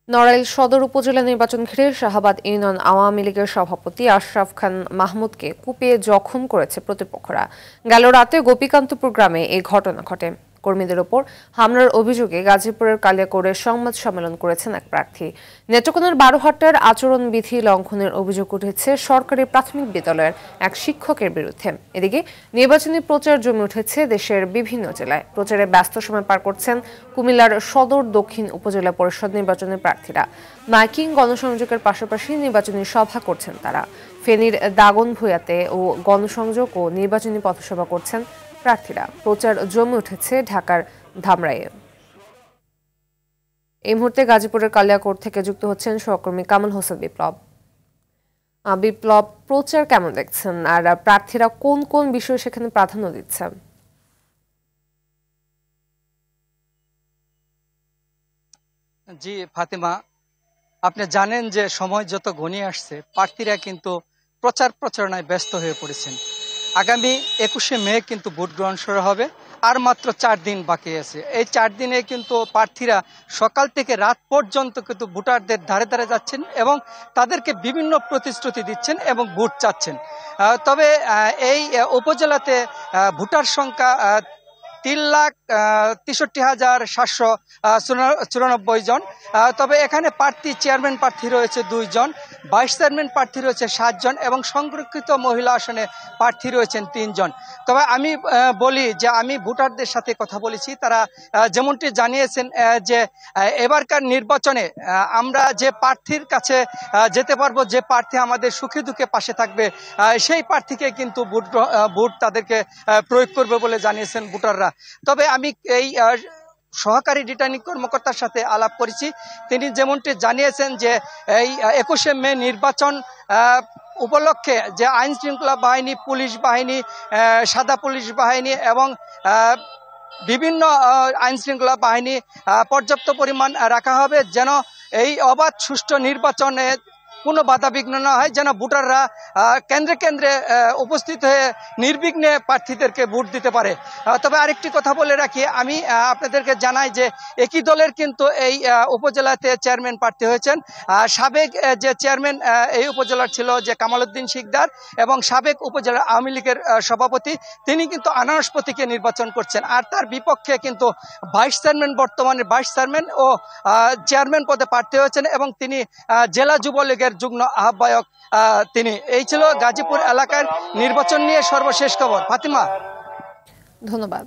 নড়াইল সদর উপজেলা নির্বাচন ঘিরে শাহাবাদ ইউনিয়ন আওয়ামী লীগের সভাপতি আশরাফ খান মাহমুদকে কুপিয়ে জখম করেছে প্রতিপক্ষরা। গেল রাতে গোপীকান্তপুর গ্রামে এই ঘটনা ঘটে। কর্মীদের ওপর হামলার অভিযোগে গাজীপুরের কালিয়াকৈরে সংবাদ সম্মেলন করেছেন এক প্রার্থী। নেত্রকোনার বারোহাটের আচরণবিধি লঙ্ঘনের অভিযোগ উঠেছে সরকারি প্রাথমিক বিদ্যালয়ের এক শিক্ষকের বিরুদ্ধে। এদিকে নির্বাচনী প্রচার জমে উঠেছে দেশের বিভিন্ন জেলায়। প্রচারে ব্যস্ত সময় পার করছেন কুমিল্লার সদর দক্ষিণ উপজেলা পরিষদ নির্বাচনের প্রার্থীরা। মাইকিং, গণসংযোগের পাশাপাশি নির্বাচনী সভা করছেন তারা। ফেনীর দাগনভূঞাতে ও গণসংযোগ ও নির্বাচনী পথসভা করছেন প্রার্থীরা। প্রচার জমে উঠেছে ঢাকার ধামরাইয়ে। এই মুহূর্তে গাজীপুরের কালিয়াকৈর থেকে যুক্ত হচ্ছেন সহকর্মী কামাল হোসেন বিপ্লব। বিপ্লব, প্রচার কেমন দেখছেন, আর প্রার্থীরা কোন কোন বিষয় সেখানে প্রাধান্য দিচ্ছেন? জি ফাতিমা, আপনি জানেন যে সময় যত ঘনিয়ে আসছে প্রার্থীরা কিন্তু প্রচার প্রচারণায় ব্যস্ত হয়ে পড়েছেন। আগামী 21শে মে কিন্তু ভোট গ্রহণ শুরু হবে, আর মাত্র 4 দিন বাকি আছে। এই 4 দিনে কিন্তু প্রার্থীরা সকাল থেকে রাত পর্যন্ত কিন্তু ভোটারদের ধারে ধারে যাচ্ছেন এবং তাদেরকে বিভিন্ন প্রতিশ্রুতি দিচ্ছেন এবং ভোট চাচ্ছেন। তবে এই উপজেলাতে ভোটার সংখ্যা 3,63,794 জন। তবে এখানে চেয়ারম্যান প্রার্থী রয়েছে 2 জন, ভাইস চেয়ারম্যান প্রার্থী রয়েছে 7 জন এবং সংরক্ষিত মহিলা আসনে প্রার্থী রয়েছেন 3 জন। তবে আমি বলি যে আমি ভোটারদের সাথে কথা বলেছি, তারা যেমনটি জানিয়েছেন যে এবারকার নির্বাচনে আমরা যে প্রার্থীর কাছে যেতে পারবো, যে প্রার্থী আমাদের সুখে দুঃখে পাশে থাকবে, সেই প্রার্থীকে কিন্তু ভোট তাদেরকে প্রয়োগ করবে বলে জানিয়েছেন ভোটাররা। তবে আমি এই সহকারী রিটার্নিং কর্মকর্তার সাথে আলাপ করেছি, তিনি যেমনটি জানিয়েছেন যে এই 21শে মে নির্বাচন উপলক্ষে যে আইন শৃঙ্খলা বাহিনী, পুলিশ বাহিনী, সাদা পুলিশ বাহিনী এবং বিভিন্ন আইন শৃঙ্খলা বাহিনী পর্যাপ্ত পরিমাণ রাখা হবে, যেন এই অবাধ সুষ্ঠু নির্বাচনে কোনো বাধাবিঘ্ন না হয়, যেন ভোটাররা কেন্দ্রে কেন্দ্রে উপস্থিত হয়ে নির্বিঘ্নে প্রার্থীদেরকে ভোট দিতে পারে। তবে আরেকটি কথা বলে রাখি, আমি আপনাদেরকে জানাই যে একই দলের কিন্তু এই উপজেলাতে চেয়ারম্যান প্রার্থী হয়েছেন। সাবেক যে চেয়ারম্যান এই উপজেলার ছিল যে কামাল উদ্দিন শিকদার, এবং সাবেক উপজেলা আওয়ামী লীগের সভাপতি, তিনি কিন্তু আনারস প্রতীকে নির্বাচন করছেন। আর তার বিপক্ষে কিন্তু বর্তমানে ভাইস চেয়ারম্যান ও চেয়ারম্যান পদে প্রার্থী হয়েছেন এবং তিনি জেলা যুবলীগের যুগ্ম আহ্বায়ক তিনি। এই ছিল গাজীপুর এলাকার নির্বাচন নিয়ে সর্বশেষ খবর। ফাতিমা, ধন্যবাদ।